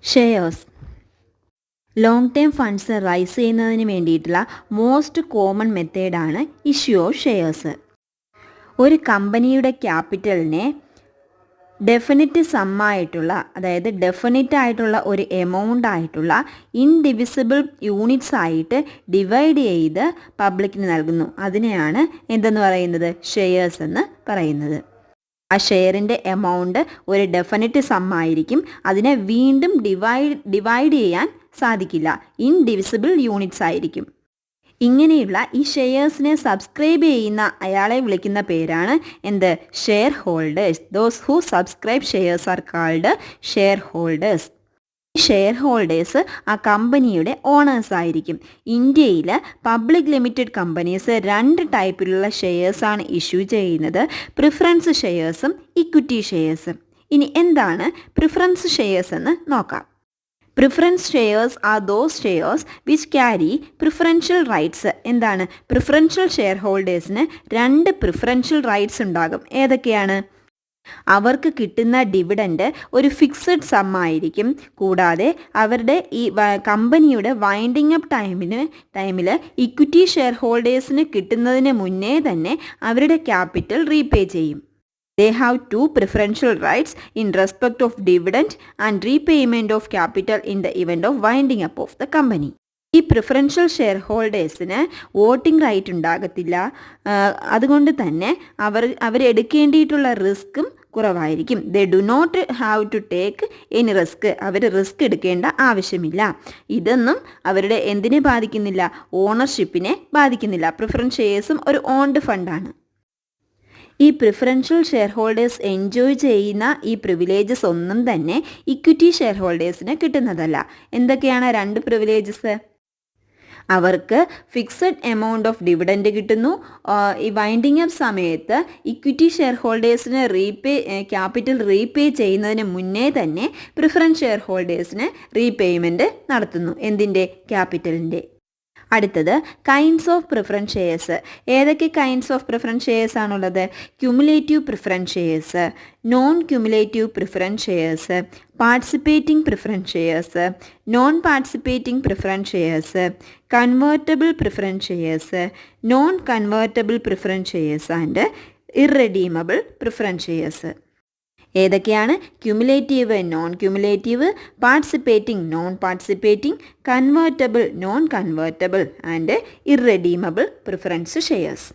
Shares long term funds raise ചെയ്യുന്നതിന് വേണ്ടിയിട്ടുള്ള most common മെത്തേഡാണ് ഇഷ്യൂ ഓഫ് ഷെയർസ്. ഒരു കമ്പനിയുടെ ക്യാപിറ്റലിനെ ഡെഫിനിറ്റ് സമ്മായിട്ടുള്ള, അതായത് ഡെഫിനിറ്റ് ആയിട്ടുള്ള ഒരു എമൗണ്ട് ആയിട്ടുള്ള ഇൻഡിവിസിബിൾ യൂണിറ്റ്സ് ആയിട്ട് ഡിവൈഡ് ചെയ്ത് പബ്ലിക്കിന് നൽകുന്നു. അതിനെയാണ് എന്തെന്ന് പറയുന്നത്? ഷെയർസ് എന്ന് പറയുന്നത്. ആ ഷെയറിൻ്റെ എമൗണ്ട് ഒരു ഡെഫിനിറ്റ് സമ്മായിരിക്കും. അതിനെ വീണ്ടും ഡിവൈഡ് ചെയ്യാൻ സാധിക്കില്ല. ഇൻഡിവിസിബിൾ യൂണിറ്റ്സ് ആയിരിക്കും. ഇങ്ങനെയുള്ള ഈ ഷെയർസിനെ സബ്സ്ക്രൈബ് ചെയ്യുന്ന അയാളെ വിളിക്കുന്ന പേരാണ് എന്ത്? Share holders. Those who subscribe shares are called share holders. ഈ ഷെയർ ഹോൾഡേഴ്സ് ആ കമ്പനിയുടെ ഓണേഴ്സ് ആയിരിക്കും. ഇന്ത്യയിൽ പബ്ലിക് ലിമിറ്റഡ് കമ്പനീസ് 2 ടൈപ്പിലുള്ള ഷെയർസാണ് ഇഷ്യൂ ചെയ്യുന്നത്: പ്രിഫറൻസ് ഷെയർസും ഇക്വിറ്റി ഷെയർസും. ഇനി എന്താണ് പ്രിഫറൻസ് ഷെയർസ് എന്ന് നോക്കാം. Preference shares are those shares which carry preferential rights. എന്താണ്? പ്രിഫറൻഷ്യൽ ഷെയർ ഹോൾഡേഴ്സിന് 2 പ്രിഫറൻഷ്യൽ റൈറ്റ്സ് ഉണ്ടാകും. ഏതൊക്കെയാണ്? അവർക്ക് കിട്ടുന്ന ഡിവിഡൻഡ് ഒരു ഫിക്സഡ് സം ആയിരിക്കും. കൂടാതെ അവരുടെ ഈ കമ്പനിയുടെ വൈൻഡിങ് അപ്പ് ടൈമിൽ ഇക്വിറ്റി ഷെയർ ഹോൾഡേഴ്സിന് കിട്ടുന്നതിന് മുന്നേ തന്നെ അവരുടെ ക്യാപിറ്റൽ റീപേ ചെയ്യും. They have 2 preferential rights in respect of dividend and repayment of capital in the event of winding up of the company. ഈ പ്രിഫറൻഷ്യൽ ഷെയർ ഹോൾഡേഴ്സിന് വോട്ടിംഗ് റൈറ്റ് ഉണ്ടാകത്തില്ല. അതുകൊണ്ട് തന്നെ അവരെടുക്കേണ്ടിയിട്ടുള്ള റിസ്ക്കും കുറവായിരിക്കും. They do not have to take any risk. അവർ risk എടുക്കേണ്ട ആവശ്യമില്ല. ഇതൊന്നും അവരുടെ എന്തിനെ ബാധിക്കുന്നില്ല? ഓണർഷിപ്പിനെ ബാധിക്കുന്നില്ല. പ്രിഫറൻസ് ഷെയർസും ഒരു ഓൺഡ് ഫണ്ടാണ്. ഈ പ്രിഫറൻഷ്യൽ ഷെയർ ഹോൾഡേഴ്സ് എൻജോയ് ചെയ്യുന്ന ഈ പ്രിവിലേജസ് ഒന്നും തന്നെ ഇക്വിറ്റി ഷെയർ ഹോൾഡേഴ്സിന് കിട്ടുന്നതല്ല. എന്തൊക്കെയാണ് 2 പ്രിവിലേജസ്? അവർക്ക് ഫിക്സഡ് എമൗണ്ട് ഓഫ് ഡിവിഡൻഡ് കിട്ടുന്നു. ഈ വൈൻഡിങ് അപ്പ് സമയത്ത് ഇക്വിറ്റി ഷെയർ ഹോൾഡേഴ്സിന് ക്യാപിറ്റൽ റീപേ ചെയ്യുന്നതിന് മുന്നേ തന്നെ പ്രിഫറൻസ് ഷെയർ ഹോൾഡേഴ്സിന് റീപേയ്മെൻറ്റ് നടത്തുന്നു. എന്തിൻ്റെ? ക്യാപിറ്റലിൻ്റെ. അടുത്തത് കൈൻഡ്സ് ഓഫ് പ്രിഫറൻസ് ഷെയർസ്. ഏതൊക്കെ കൈൻഡ്സ് ഓഫ് പ്രിഫറൻസ് ഷെയർസ് ആണുള്ളത്? Cumulative preference shares, non cumulative preference shares, participating preference shares, non participating preference shares, convertible preference shares, non convertible preference shares and irredeemable preference shares. ഏതൊക്കെയാണ്? Cumulative, non cumulative, participating, non participating, convertible, non convertible and irredeemable preference shares.